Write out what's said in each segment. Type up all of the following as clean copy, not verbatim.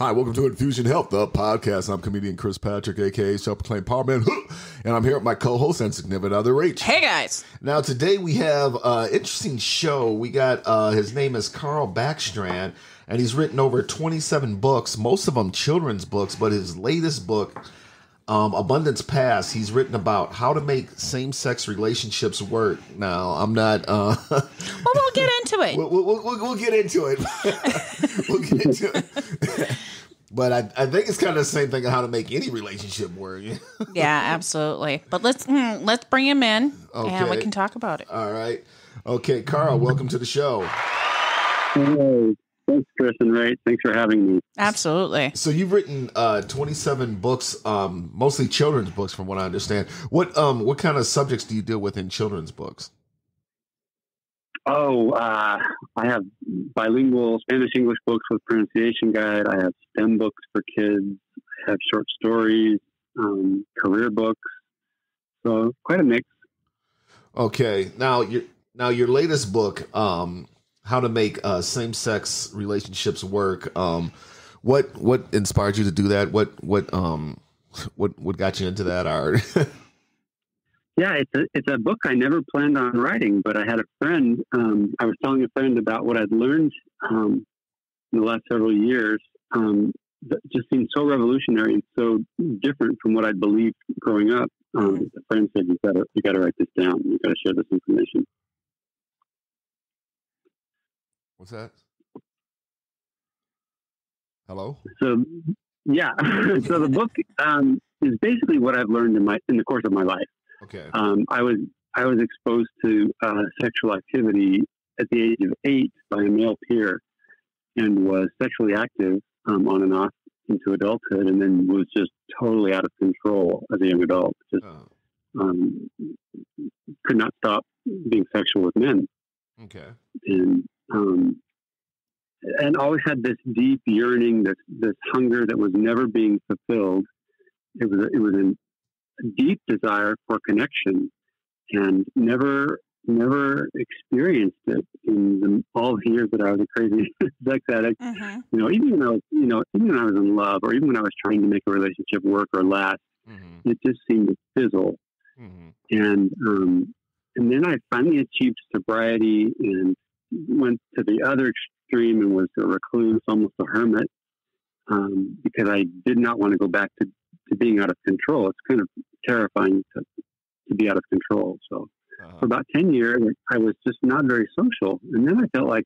Hi, welcome to Infusion Health, the podcast. I'm comedian Chris Patrick, a.k.a. Self-Proclaimed Power Man, and I'm here with my co-host and significant other, Rach. Hey, guys. Now, today we have an interesting show. We got, his name is Karl Backstrand, and he's written over 27 books, most of them children's books, but his latest book, Abundance Past, he's written about how to make same-sex relationships work. Now, I'm not... Well, we'll get into it. We'll get into it. We'll get into it. But I think it's kind of the same thing on how to make any relationship work. Yeah, absolutely. But let's bring him in, and we can talk about it. All right. Okay, Karl, welcome to the show. Hey, thanks, Chris and Ray. Thanks for having me. Absolutely. So you've written 27 books, mostly children's books, from what I understand. What kind of subjects do you deal with in children's books? Oh, I have bilingual Spanish-English books with pronunciation guide. I have STEM books for kids. I have short stories, career books. So quite a mix. Okay. Now your latest book, How to Make Same-Sex Relationships Work. What inspired you to do that? What got you into that art? Yeah, it's a book I never planned on writing, but I had a friend. I was telling a friend about what I'd learned in the last several years. That just seemed so revolutionary and so different from what I'd believed growing up. A friend said, "You got to write this down. You got to share this information." What's that? Hello? So, yeah. So the book is basically what I've learned in the course of my life. Okay. I was exposed to sexual activity at the age of 8 by a male peer, and was sexually active on and off into adulthood, and then was just totally out of control as a young adult. Just could not stop being sexual with men. Okay. And always had this deep yearning, this hunger that was never being fulfilled. It was a deep desire for connection, and never experienced it in all the years that I was a crazy sex addict. Mm-hmm. Even when I was in love, or even when I was trying to make a relationship work or last, it just seemed to fizzle. And then I finally achieved sobriety and went to the other extreme and was a recluse, almost a hermit, because I did not want to go back to being out of control. It's kind of terrifying to be out of control. So for about 10 years, I was just not very social. And then I felt like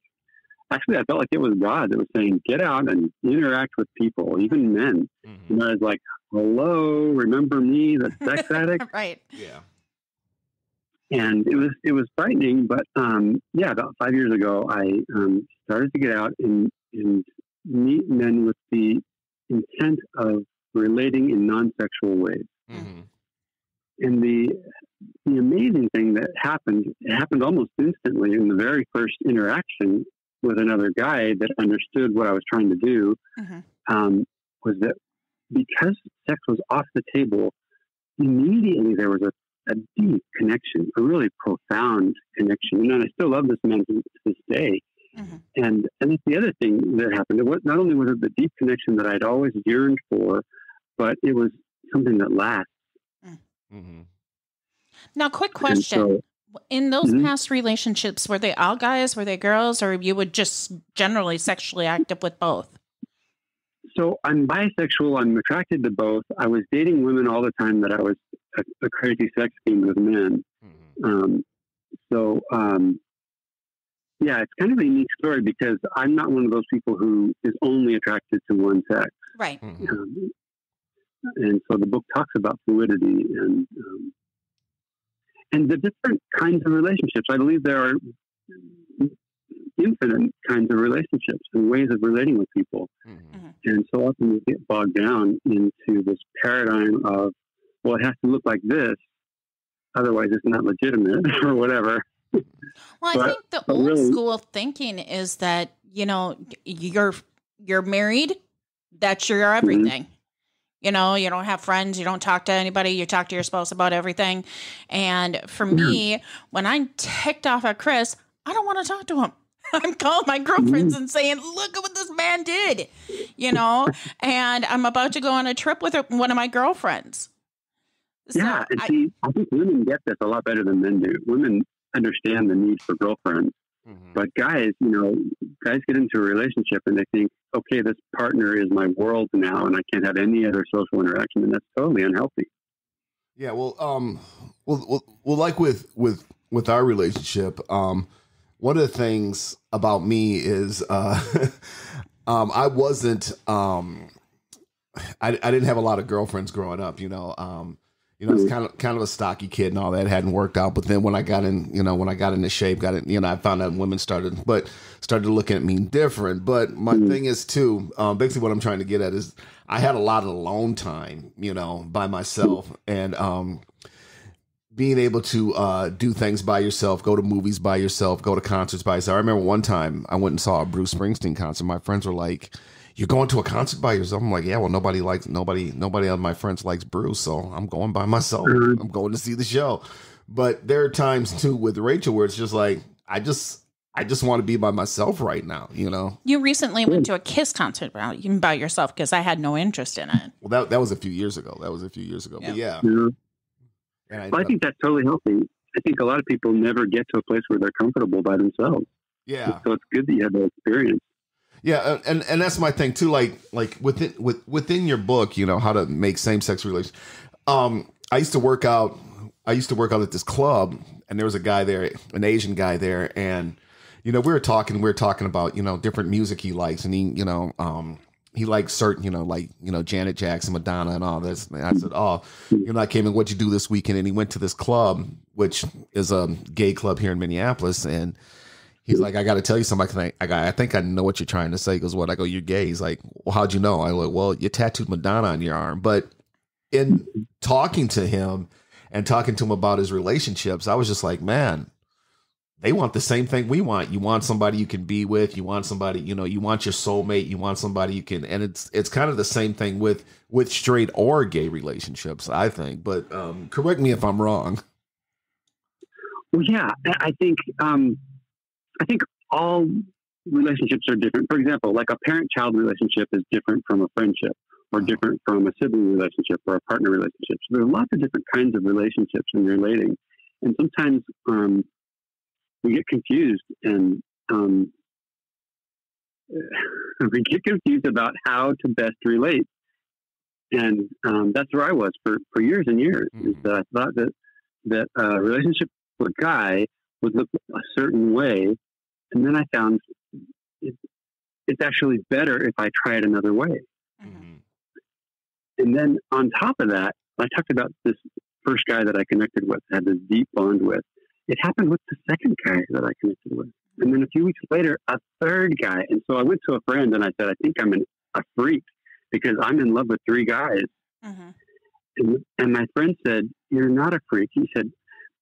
it was God that was saying, get out and interact with people, even men. And I was like, hello, remember me, the sex addict? Right. Yeah. And it was frightening, but about 5 years ago, I started to get out and meet men with the intent of relating in non-sexual ways. And the amazing thing that happened almost instantly in the very first interaction with another guy that understood what I was trying to do, was that because sex was off the table, immediately there was a deep connection, a really profound connection. And I still love this man to this day. And that's the other thing that happened. Not only was it the deep connection that I'd always yearned for, but it was something that lasts. Now, quick question. In those past relationships, were they all guys? Were they girls? Or you would just generally sexually active with both? So I'm bisexual. I'm attracted to both. I was dating women all the time that I was a crazy sex fiend with men. It's kind of a unique story because I'm not one of those people who is only attracted to one sex. Right. And so the book talks about fluidity and the different kinds of relationships. I believe there are infinite kinds of relationships and ways of relating with people. And so often we get bogged down into this paradigm of, well, it has to look like this, otherwise it's not legitimate or whatever. Well, I think the old school thinking is that, you're married, that's your everything. You don't have friends, you don't talk to anybody, you talk to your spouse about everything. And for me, when I'm ticked off at Chris, I don't want to talk to him. I'm calling my girlfriends and saying, look at what this man did, you know, and I'm about to go on a trip with one of my girlfriends. So yeah. And see, I think women get this a lot better than men do. Women understand the need for girlfriends, but guys, you know, guys get into a relationship and they think, okay, this partner is my world now and I can't have any other social interaction. And that's totally unhealthy. Yeah. Well, like with our relationship, one of the things about me is, I wasn't, I didn't have a lot of girlfriends growing up, you know, I was kind of a stocky kid and all that. It hadn't worked out. But then when I got into shape, I found out women started to look at me different. But my thing is too, basically what I'm trying to get at is I had a lot of alone time, you know, by myself, and being able to do things by yourself, go to movies by yourself, go to concerts by yourself. I remember one time I went and saw a Bruce Springsteen concert. My friends were like, "You're going to a concert by yourself?" I'm like, "Yeah, well, nobody of my friends likes Bruce, so I'm going by myself. I'm going to see the show." But there are times too with Rachel where it's just like, I just want to be by myself right now, you know. You recently went to a Kiss concert by yourself because I had no interest in it. Well, that was a few years ago. Yeah. But yeah. And I think that's totally healthy. I think a lot of people never get to a place where they're comfortable by themselves. Yeah. So it's good that you had that experience. Yeah, and that's my thing too. Like within your book, you know, how to make same-sex relations. I used to work out at this club, and there was a guy there, an Asian guy there, and you know, we were talking about, you know, different music he likes, and he likes certain, you know, like, you know, Janet Jackson, Madonna, and all this. And I said, "Oh, you know, I came in. What'd you do this weekend?" And he went to this club, which is a gay club here in Minneapolis, and he's like, "I got to tell you something. I think I know what you're trying to say." He goes, "What?" I go, "You're gay." He's like, "Well, how'd you know?" I go, "Well, you tattooed Madonna on your arm." But in talking to him and talking to him about his relationships, I was just like, man, they want the same thing we want. You want somebody you can be with. You want somebody, you know, you want your soulmate. You want somebody you can, and it's kind of the same thing with straight or gay relationships, I think. But correct me if I'm wrong. Well, yeah, I think all relationships are different. For example, like a parent-child relationship is different from a friendship, or different from a sibling relationship or a partner relationship. So there are lots of different kinds of relationships in relating, and sometimes we get confused, and we get confused about how to best relate. And that's where I was for years and years. Is that I thought that a relationship with a guy would look a certain way, and then I found it's actually better if I try it another way. Mm-hmm. And then on top of that, I talked about this first guy that I connected with, had this deep bond with. It happened with the second guy that I connected with. And then a few weeks later, a third guy. And so I went to a friend and I said, "I think I'm a freak because I'm in love with 3 guys." Mm-hmm. And my friend said, "You're not a freak." He said,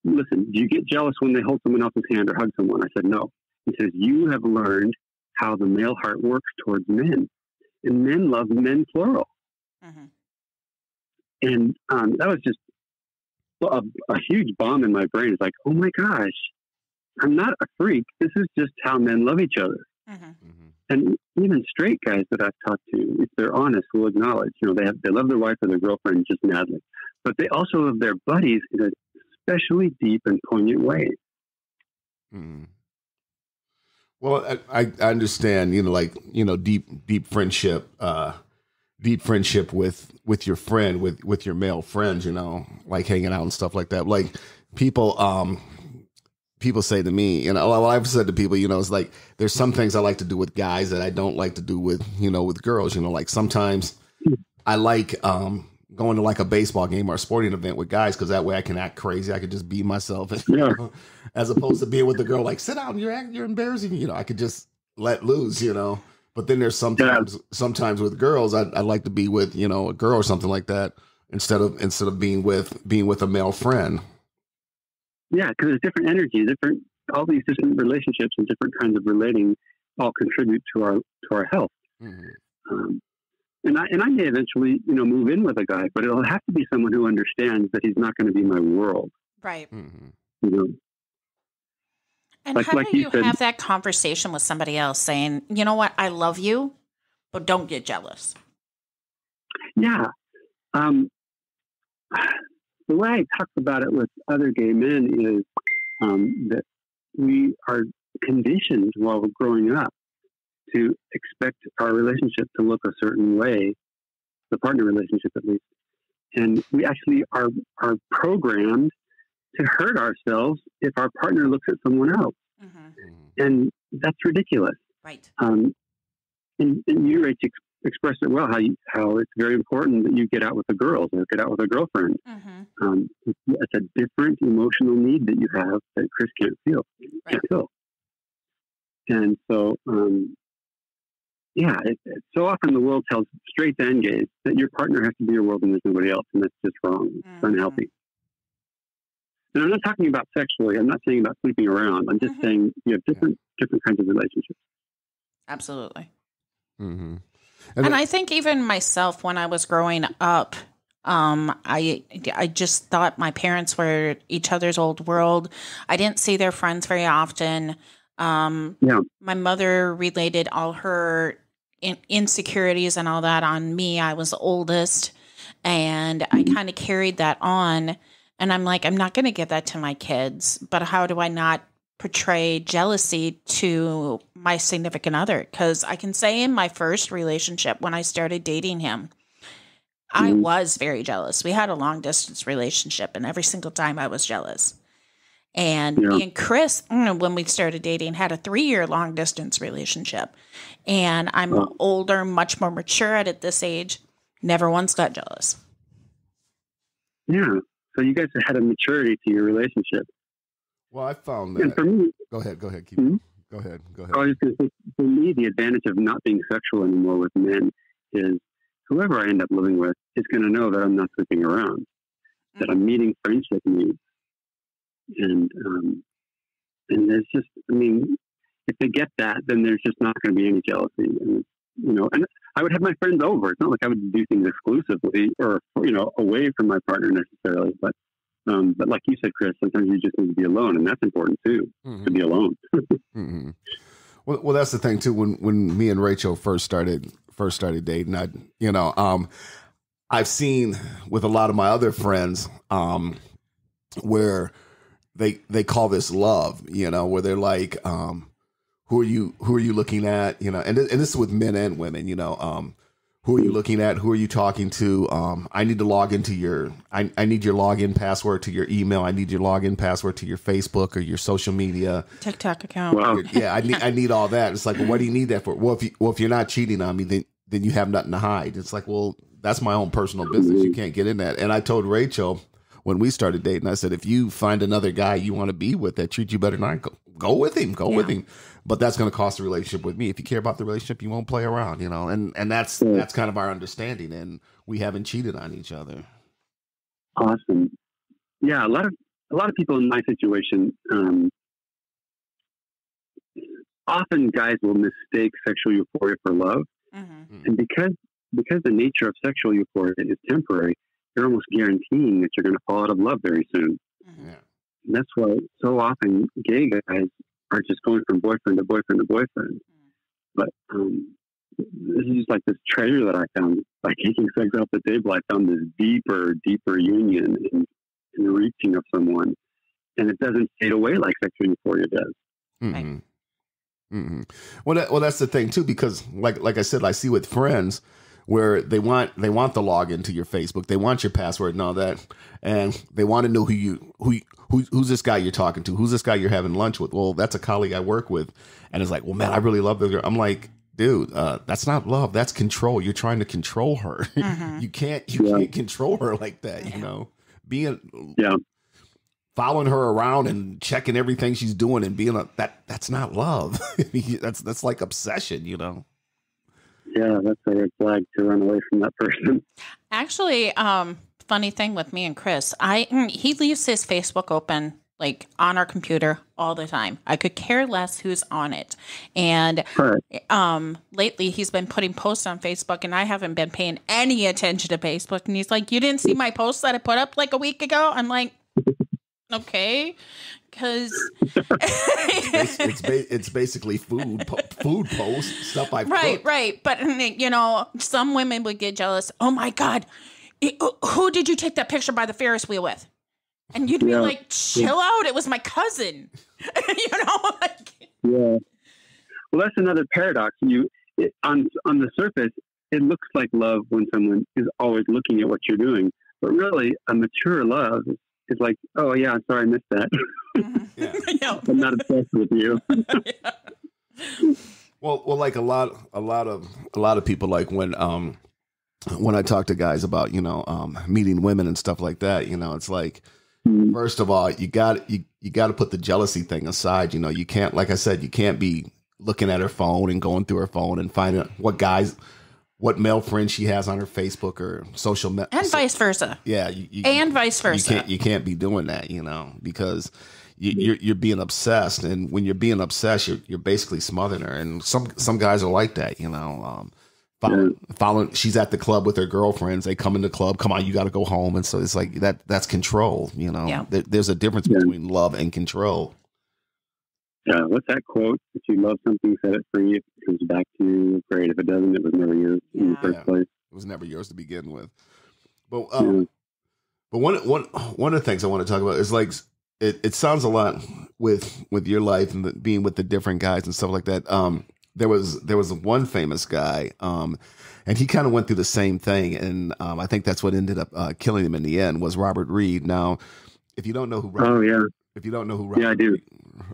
"Listen, do you get jealous when they hold someone else's hand or hug someone?" I said, "No." He says, "You have learned how the male heart works towards men. And men love men, plural." Mm-hmm. And that was just a huge bomb in my brain. It's like, oh my gosh, I'm not a freak. This is just how men love each other. Mm-hmm. And even straight guys that I've talked to, if they're honest, will acknowledge, you know, they love their wife or their girlfriend just madly, but they also love their buddies in an especially deep and poignant way. Mm-hmm. Well, I understand, you know, like, you know, deep friendship, with your friend, with your male friends, you know, like hanging out and stuff like that. Like people say to me, you know, I've said to people, you know, it's like, there's some things I like to do with guys that I don't like to do with, you know, with girls, you know, like sometimes I like, going to like a baseball game or a sporting event with guys, because that way I can act crazy. I could just be myself, as opposed to being with a girl like, "Sit down, you're embarrassing." You know, I could just let loose, you know. But then there's sometimes with girls, I like to be with, you know, a girl or something like that instead of being with a male friend. Yeah, because there's different energies, all these different relationships and different kinds of relating all contribute to our health. Mm-hmm. And I may eventually, you know, move in with a guy, but it'll have to be someone who understands that he's not going to be my world. Right. Mm-hmm. You know? And how do you have that conversation with somebody else saying, you know what, I love you, but don't get jealous? Yeah. The way I talk about it with other gay men is that we are conditioned while we're growing up to expect our relationship to look a certain way, the partner relationship at least. And we actually are programmed to hurt ourselves if our partner looks at someone else. Mm-hmm. And that's ridiculous. Right. And you, Rach, expressed it well, how it's very important that you get out with the girls or get out with a girlfriend. Mm-hmm. It's a different emotional need that you have that Chris can't feel. Right. Can't feel. And so, so often the world tells straight and gays that your partner has to be your world and there's nobody else, and that's just wrong. It's unhealthy. And I'm not talking about sexually. I'm not saying about sleeping around. I'm just saying you have different kinds of relationships. Absolutely. Mm-hmm. And I think even myself, when I was growing up, I just thought my parents were each other's old world. I didn't see their friends very often. My mother related all her insecurities and all that on me. I was the oldest, and I kind of carried that on. And I'm like, I'm not going to give that to my kids, but how do I not portray jealousy to my significant other? Because I can say in my first relationship, when I started dating him, I was very jealous. We had a long distance relationship, and every single time I was jealous. And me and Chris, when we started dating, had a 3-year long distance relationship. And I'm older, much more mature at this age, never once got jealous. Yeah. So you guys had a maturity to your relationship. Well, I found that. And for me, go ahead. Go ahead. Go ahead. I was going to say, for me, the advantage of not being sexual anymore with men is whoever I end up living with is going to know that I'm not sleeping around, that I'm meeting friendship needs. And there's just, if they get that, then there's just not going to be any jealousy. And, and I would have my friends over. It's not like I would do things exclusively or, away from my partner necessarily. But like you said, Chris, sometimes you just need to be alone. And that's important too, to be alone. Mm-hmm. Well, that's the thing too. When me and Rachel first started dating, I've seen with a lot of my other friends, where they call this love, where they're like, who are you looking at, and this is with men and women, who are you looking at? Who are you talking to? I need to log into I need your login password to your email. I need your login password to your Facebook or your social media TikTok account. Wow. Yeah, I need all that. It's like, well, what do you need that for? Well, if you're not cheating on me, then you have nothing to hide. It's like, well, that's my own personal business. You can't get in that. And I told Rachel when we started dating, I said, if you find another guy you want to be with that treats you better than I, go with him. Go with him. But that's going to cost a relationship with me. If you care about the relationship, you won't play around, and that's kind of our understanding. And we haven't cheated on each other. Awesome. Yeah. A lot of people in my situation, often guys will mistake sexual euphoria for love. Mm-hmm. And because the nature of sexual euphoria is temporary, you're almost guaranteeing that you're going to fall out of love very soon. Mm-hmm. And that's why so often gay guys are just going from boyfriend to boyfriend to boyfriend. Mm-hmm. But this is just like this treasure that I found by taking sex off the table. I found this deeper union in the reaching of someone, and it doesn't fade away like sexual euphoria does. Mm-hmm. Mm-hmm. Well, that's the thing too, because like I said, I see with friends where they want the login to your Facebook, they want your password and all that, and they want to know who's this guy you're talking to, who's this guy you're having lunch with. Well, that's a colleague I work with, and it's like, well, man, I really love this girl. I'm like, dude, that's not love, that's control. You're trying to control her. Mm-hmm. You can't control her like that. Following her around and checking everything she's doing and being that's not love. that's like obsession, Yeah, that's a red flag to run away from that person. Actually, funny thing with me and Chris, he leaves his Facebook open like on our computer all the time. I could care less who's on it. And lately he's been putting posts on Facebook, and I haven't been paying any attention to Facebook. And he's like, "You didn't see my post that I put up like a week ago?" I'm like, Okay, because it's basically food posts, stuff I've cooked. Right. But some women would get jealous. Oh my God, who did you take that picture by the Ferris wheel with? And you'd be like, chill out. It was my cousin. Yeah. Well, that's another paradox. On the surface, it looks like love when someone is always looking at what you're doing, but really, a mature love is like, oh yeah, I'm sorry I missed that. Yeah. I'm not obsessed with you. Well, like a lot of people, like when I talk to guys about meeting women and stuff like that, it's like, first of all, you got to put the jealousy thing aside. You can't, like I said, you can't be looking at her phone and going through her phone and finding out what male friends she has on her Facebook or social media, and vice versa. Yeah, and vice versa. You can't be doing that, because you're being obsessed, and when you're being obsessed, you're basically smothering her. And some guys are like that, following. She's at the club with her girlfriends. They come in the club. Come on, you got to go home, and so it's like that's control. Yeah. There's a difference between love and control. Yeah, what's that quote? If you love something, set it free. If it comes back to you, great. If it doesn't, it was never yours in the first place. It was never yours to begin with. But one of the things I want to talk about is like it sounds a lot with your life and being with the different guys and stuff like that. There was one famous guy, and he kind of went through the same thing, and I think that's what ended up killing him in the end was Robert Reed. Now, if you don't know who Robert, if you don't know who Robert, I do. Reed,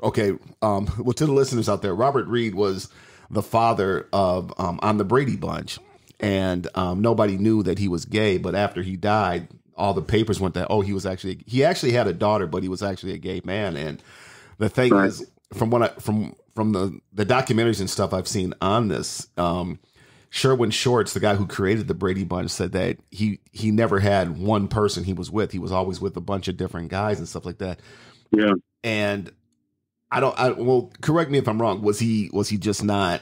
okay, well, to the listeners out there, Robert Reed was the father of on the Brady Bunch, and nobody knew that he was gay. But after he died, all the papers went that he actually had a daughter, but he was actually a gay man. And the thing is, from the documentaries and stuff I've seen on this, Sherwin Shorts, the guy who created the Brady Bunch, said that he never had one person he was with. He was always with a bunch of different guys and stuff like that. Yeah. And well, correct me if I'm wrong. Was he just not,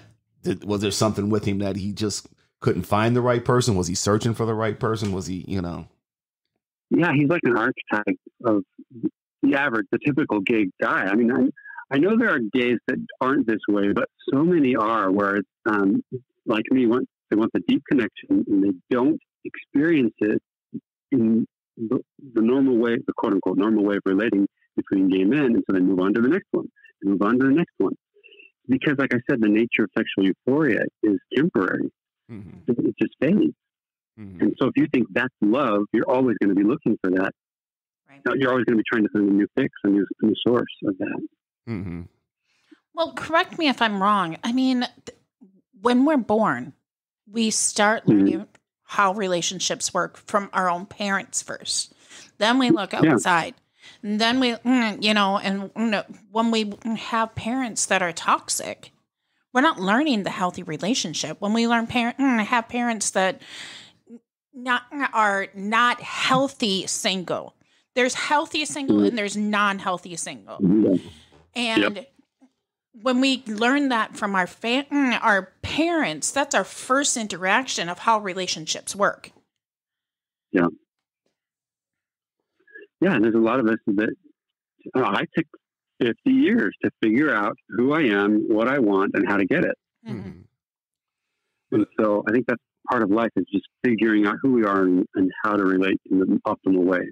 was there something with him that he just couldn't find the right person? Was he searching for the right person? Was he, Yeah, he's like an archetype of the typical gay guy. I mean, I know there are gays that aren't this way, but so many are where it's, like me, they want the deep connection and they don't experience it in the normal way, the quote unquote normal way of relating between gay men. And so they move on to the next one and move on to the next one. Because like I said, the nature of sexual euphoria is temporary. Mm-hmm. It just fades. Mm-hmm. And so if you think that's love, you're always going to be looking for that. Right. You're always going to be trying to find a new fix, a new source of that. Mm-hmm. Well, correct me if I'm wrong. I mean, when we're born, we start learning how relationships work from our own parents first. Then we look outside. And then we, when we have parents that are toxic, we're not learning the healthy relationship. When we have parents that are not healthy single. There's healthy single and there's non-healthy single. And when we learn that from our parents, that's our first interaction of how relationships work. Yeah. Yeah, and there's a lot of us that I took 50 years to figure out who I am, what I want, and how to get it. Mm-hmm. And so I think that's part of life is just figuring out who we are and how to relate in the optimal way.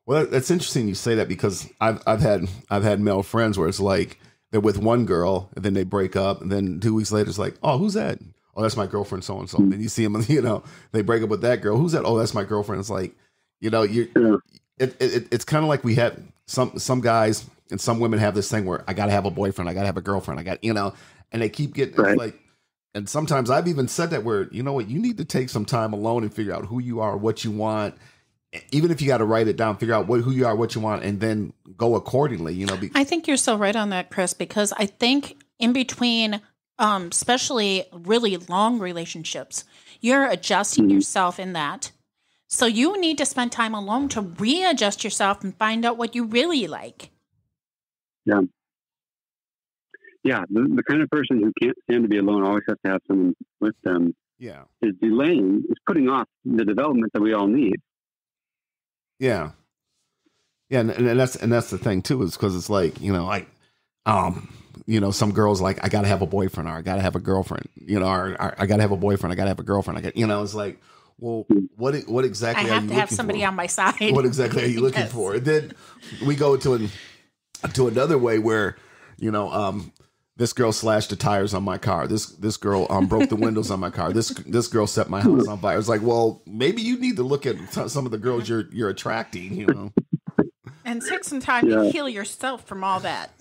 Well, that's interesting you say that because I've had male friends where it's like they're with one girl and then they break up and then 2 weeks later it's like, oh, who's that? Oh, that's my girlfriend, so and so. And you see them, they break up with that girl. Who's that? Oh, that's my girlfriend. It's like, it's kind of like we had some guys and some women have this thing where I got to have a boyfriend, I got to have a girlfriend, and they keep getting it's like. And sometimes I've even said that where, you know what, you need to take some time alone and figure out who you are, what you want. Even if you got to write it down, figure out who you are, what you want, and then go accordingly, I think you're so right on that, Chris, because I think in between, especially really long relationships, you're adjusting yourself in that. So you need to spend time alone to readjust yourself and find out what you really like. Yeah. Yeah, the kind of person who can't stand to be alone always has to have someone with them. Yeah. Is putting off the development that we all need. Yeah. Yeah, and that's the thing too, is because it's like, some girls like, I gotta have a boyfriend, or I gotta have a girlfriend, or I gotta have a boyfriend, I gotta have a girlfriend. It's like, well, what exactly I are you have to have somebody for? on my side. What exactly are you looking Yes. for? And then we go to another way where, this girl slashed the tires on my car. This girl broke the windows on my car. This girl set my house on fire. It's like, well, maybe you need to look at some of the girls you're attracting, And take some time to heal yourself from all that.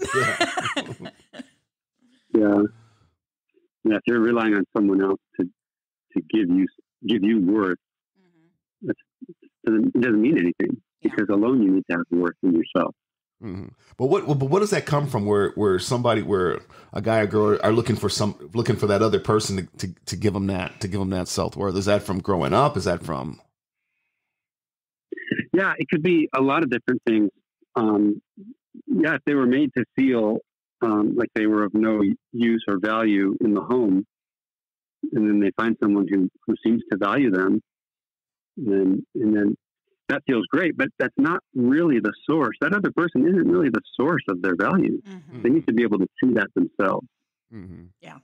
Yeah. If you're relying on someone else to give you worth, it doesn't mean anything, because alone you need to have worth in yourself. Mm-hmm. But what does that come from? Where a guy or girl are looking for that other person to give them that self-worth? Is that from growing up? Is that from? Yeah, it could be a lot of different things. If they were made to feel like they were of no use or value in the home, and then they find someone who seems to value them, and then that feels great, but that's not really the source. That other person isn't really the source of their value. Mm-hmm. They need to be able to see that themselves. Mm-hmm. Yeah.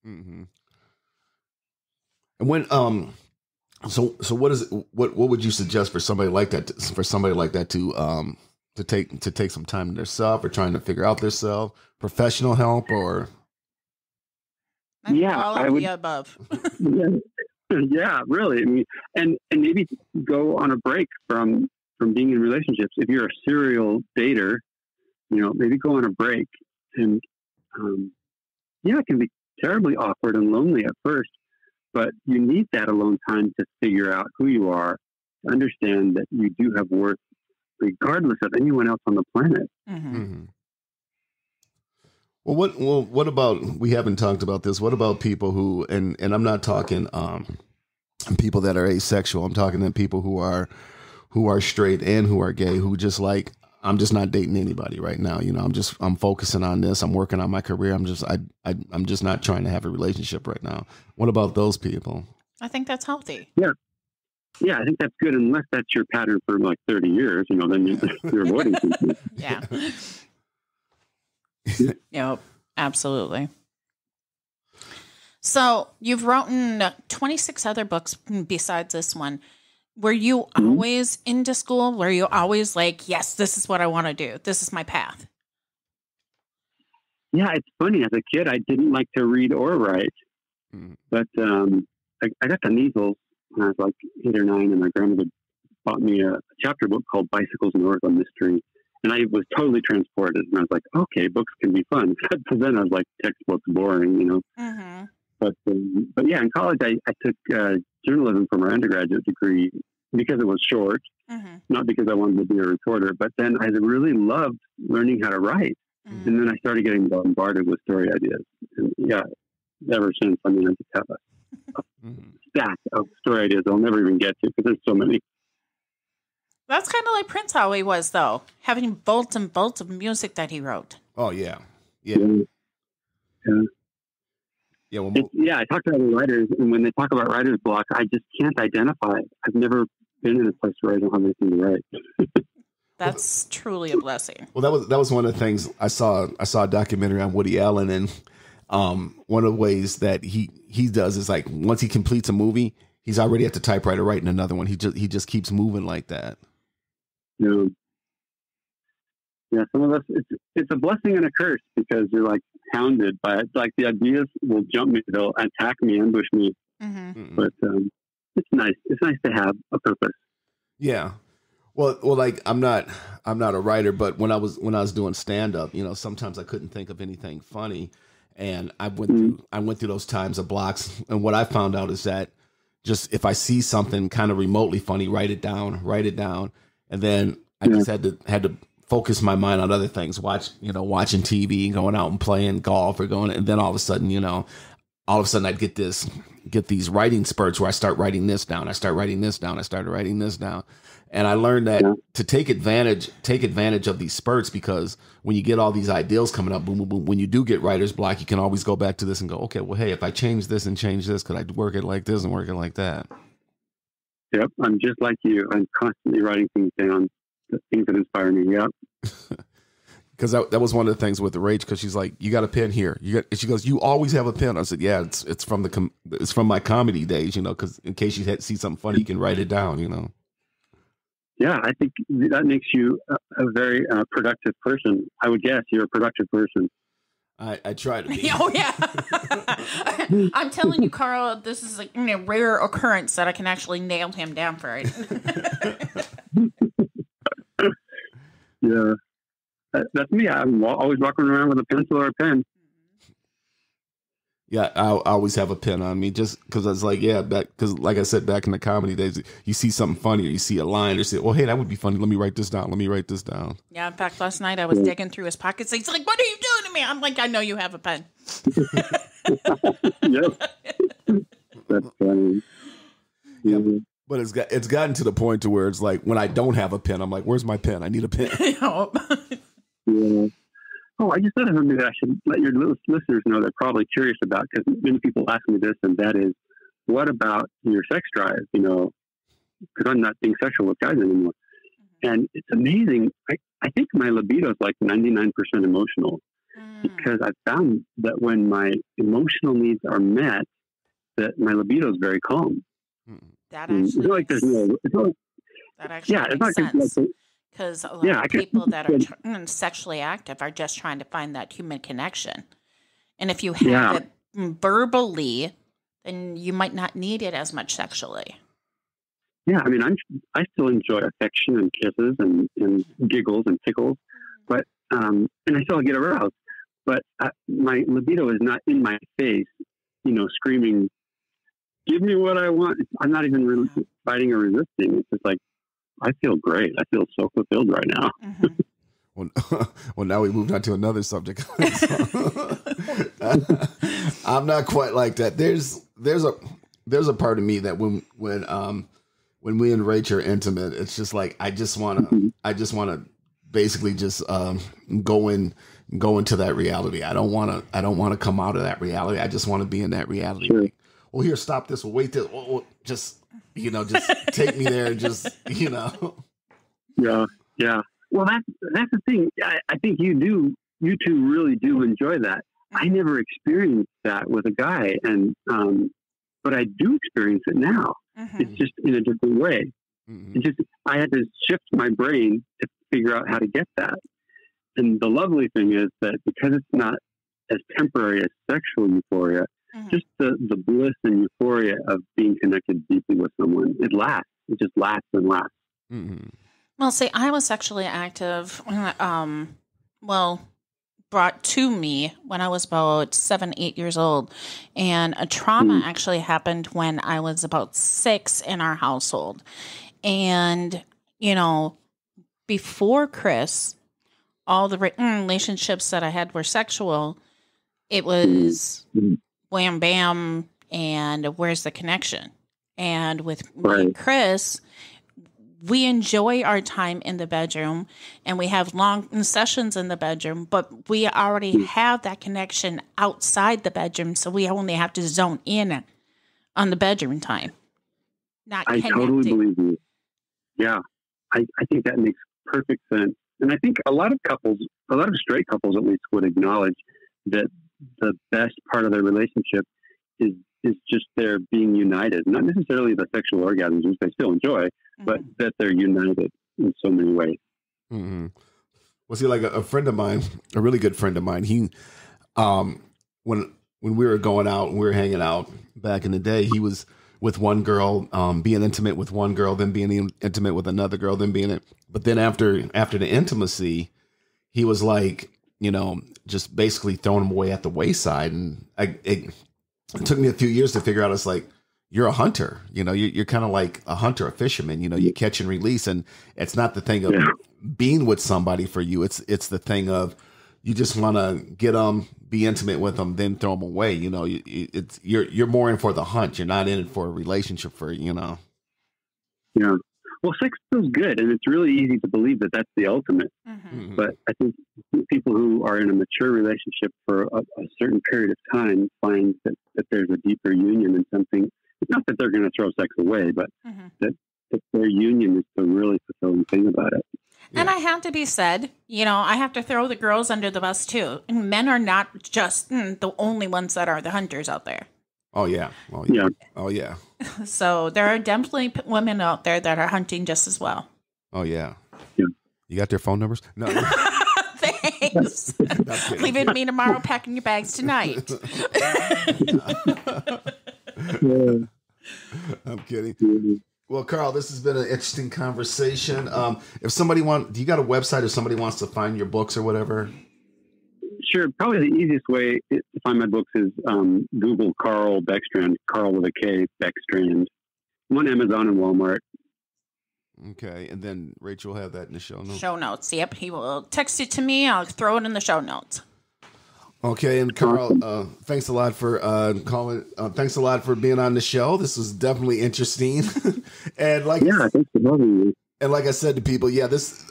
Mm-hmm. And when so what would you suggest for somebody like that to take some time to themselves, or trying to figure out themselves, professional help, or all of the above. Yeah, really. I mean, and maybe go on a break from being in relationships. If you're a serial dater, maybe go on a break. And it can be terribly awkward and lonely at first, but you need that alone time to figure out who you are, to understand that you do have worth regardless of anyone else on the planet. Mm-hmm. Mm-hmm. Well, what about, we haven't talked about this. What about people who, and I'm not talking people that are asexual. I'm talking to people who are straight and who are gay, who just like, I'm just not dating anybody right now. I'm focusing on this. I'm working on my career. I'm just not trying to have a relationship right now. What about those people? I think that's healthy. Yeah. Yeah, I think that's good, unless that's your pattern for like 30 years, then you're avoiding something. Yeah. Yep, absolutely. So you've written 26 other books besides this one. Were you always into school? Were you always like, yes, this is what I want to do. This is my path? Yeah, it's funny. As a kid, I didn't like to read or write. But I got the measles when I was like 8 or 9, and my grandmother bought me a chapter book called Bicycles and Oracle Mystery. And I was totally transported. And I was like, okay, books can be fun. So then I was like, textbooks boring, Mm-hmm. But yeah, in college, I took journalism for my undergraduate degree because it was short, not because I wanted to be a reporter. But then I really loved learning how to write. And then I started getting bombarded with story ideas. And yeah, ever since, I just have a stack of story ideas I'll never even get to, because there's so many. That's kind of like Prince always was, though, having bolts and bolts of music that he wrote. Oh, yeah. Yeah. I talk to other writers, and when they talk about writer's block, I just can't identify it. I've never been in a place where I don't have anything to write. That's truly a blessing. Well, that was one of the things I saw a documentary on Woody Allen, and one of the ways that he does is, like, once he completes a movie, he's already at the typewriter writing another one. He just keeps moving like that. Yeah, some of us, it's a blessing and a curse, because you're like hounded by it. Like, the ideas will jump me, they'll attack me, ambush me. But it's nice. It's nice to have a purpose. Yeah. Well, like, I'm not a writer, but when I was doing stand up, sometimes I couldn't think of anything funny, and I went through those times of blocks. And what I found out is that just if I see something kind of remotely funny, write it down, and then I just had to focus my mind on other things, watching TV, going out and playing golf, and then all of a sudden I'd get these writing spurts where I start writing this down. I started writing this down. And I learned that to take advantage of these spurts, because when you get all these ideals coming up, boom, boom, boom, when you do get writer's block, you can always go back to this and go, okay, well, hey, if I change this and change this, could I work it like this and work it like that? Yep. I'm just like you. I'm constantly writing things down. the things that inspire me. Yeah. Because that was one of the things with Rach, because she's like, you got a pen here. She goes, you always have a pen. I said, yeah, it's from my comedy days, because in case you see something funny, you can write it down, Yeah, I think that makes you a very productive person. I would guess you're a productive person. I try to be. Oh, yeah. I'm telling you, Karl, this is a rare occurrence that I can actually nail him down for it. Yeah. That's me. I'm always walking around with a pencil or a pen. Yeah, I always have a pen on me, just because I was like, because like I said, back in the comedy days, you see something funny, or you see a line, or say, well, hey, that would be funny. Let me write this down. Yeah, in fact, last night I was digging through his pockets. He's like, what are you doing to me? I'm like, I know you have a pen. Yep. That's funny. Yeah. But it's gotten to the point to where it's like, when I don't have a pen, I'm like, where's my pen? I need a pen. Yeah. Oh, I just thought of something that I should let your listeners know they're probably curious about, because many people ask me this, and that is, what about your sex drive? Because I'm not being sexual with guys anymore. And it's amazing. I think my libido is like 99% emotional, because I found that when my emotional needs are met, that my libido is very calm. That actually like there's no, that actually makes sense. Because a lot of people that are sexually active are just trying to find that human connection. And if you have it verbally, then you might not need it as much sexually. Yeah, I mean, I still enjoy affection and kisses and giggles and tickles, but and I still get aroused. But my libido is not in my face, screaming, "Give me what I want." I'm not even fighting or resisting. It's just like, I feel great. I feel so fulfilled right now. Well, now we moved on to another subject. I'm not quite like that. There's a part of me that when we and Rach are intimate, it's just like I just want to basically just go into that reality. I don't want to come out of that reality. I just want to be in that reality. Sure. Like, well, here, stop this. Well, wait this. Just take me there. Just Yeah. Well, that's the thing. I think you two really do enjoy that. I never experienced that with a guy, and but I do experience it now. It's just in a different way. It's just I had to shift my brain to figure out how to get that. And the lovely thing is that because it's not as temporary as sexual euphoria, just the bliss and euphoria of being connected deeply with someone, it lasts. It just lasts and lasts. Well, see, I was sexually active, brought to me when I was about 7, 8 years old. And a trauma actually happened when I was about 6 in our household. And, before Chris, all the relationships that I had were sexual. It was wham, bam, and where's the connection? And with me and Chris, we enjoy our time in the bedroom, and we have long sessions in the bedroom, but we already have that connection outside the bedroom, so we only have to zone in on the bedroom time. I totally believe you. Yeah, I think that makes perfect sense. And I think a lot of straight couples at least would acknowledge that the best part of their relationship is just their being united, not necessarily the sexual orgasms, which they still enjoy, but that they're united in so many ways. Well, see, like a friend of mine, a really good friend of mine, he, when we were going out and we were hanging out back in the day, he was with one girl, being intimate with one girl, then being intimate with another girl, then but then after the intimacy, he was like, just basically throwing them away at the wayside. And it took me a few years to figure out, it's like, you're a hunter, you're kind of like a hunter, a fisherman, you catch and release. And it's not the thing of being with somebody for you. It's the thing of, you just want to get them, be intimate with them, then throw them away. You're more in for the hunt. You're not in it for a relationship Yeah. Well, sex feels good, and it's really easy to believe that that's the ultimate. But I think people who are in a mature relationship for a certain period of time find that there's a deeper union in something. It's not that they're going to throw sex away, but that their union is the really fulfilling thing about it. And I have to be said, I have to throw the girls under the bus too. And men are not just the only ones that are the hunters out there. Oh yeah. Oh yeah. Oh yeah. So there are definitely women out there that are hunting just as well. Oh yeah. Yeah. You got their phone numbers? No. Thanks. Leave it to me tomorrow, packing your bags tonight. I'm kidding. Well, Karl, this has been an interesting conversation. If somebody do you got a website if somebody wants to find your books or whatever? Sure. Probably the easiest way to find my books is Google Karl Backstrand, Karl with a K, Beckstrand. I'm on Amazon and Walmart. Okay, and then Rachel will have that in the show notes. Show notes. Yep, he will text it to me. I'll throw it in the show notes. Okay, and Karl, thanks a lot for calling. Thanks a lot for being on the show. This was definitely interesting. And thanks for having me. And like I said to people, this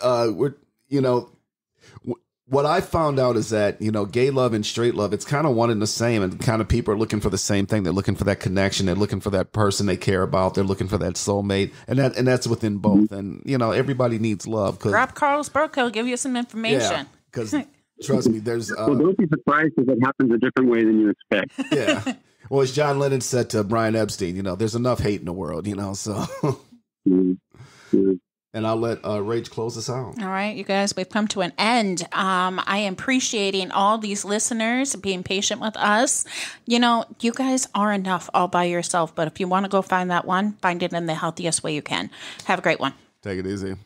what I found out is that, gay love and straight love, it's kind of one and the same, and kind of people are looking for the same thing. They're looking for that connection. They're looking for that person they care about. They're looking for that soulmate, and that's within both. And, everybody needs love. Grab Karl's book. He'll give you some information. Yeah, because trust me, there's... well, don't be surprised if it happens a different way than you expect. Yeah. Well, as John Lennon said to Brian Epstein, there's enough hate in the world, so... Mm-hmm. And I'll let Rach close us out. All right, you guys, we've come to an end. I am appreciating all these listeners being patient with us. You guys are enough all by yourself, but if you want to go find that one, find it in the healthiest way you can. Have a great one. Take it easy.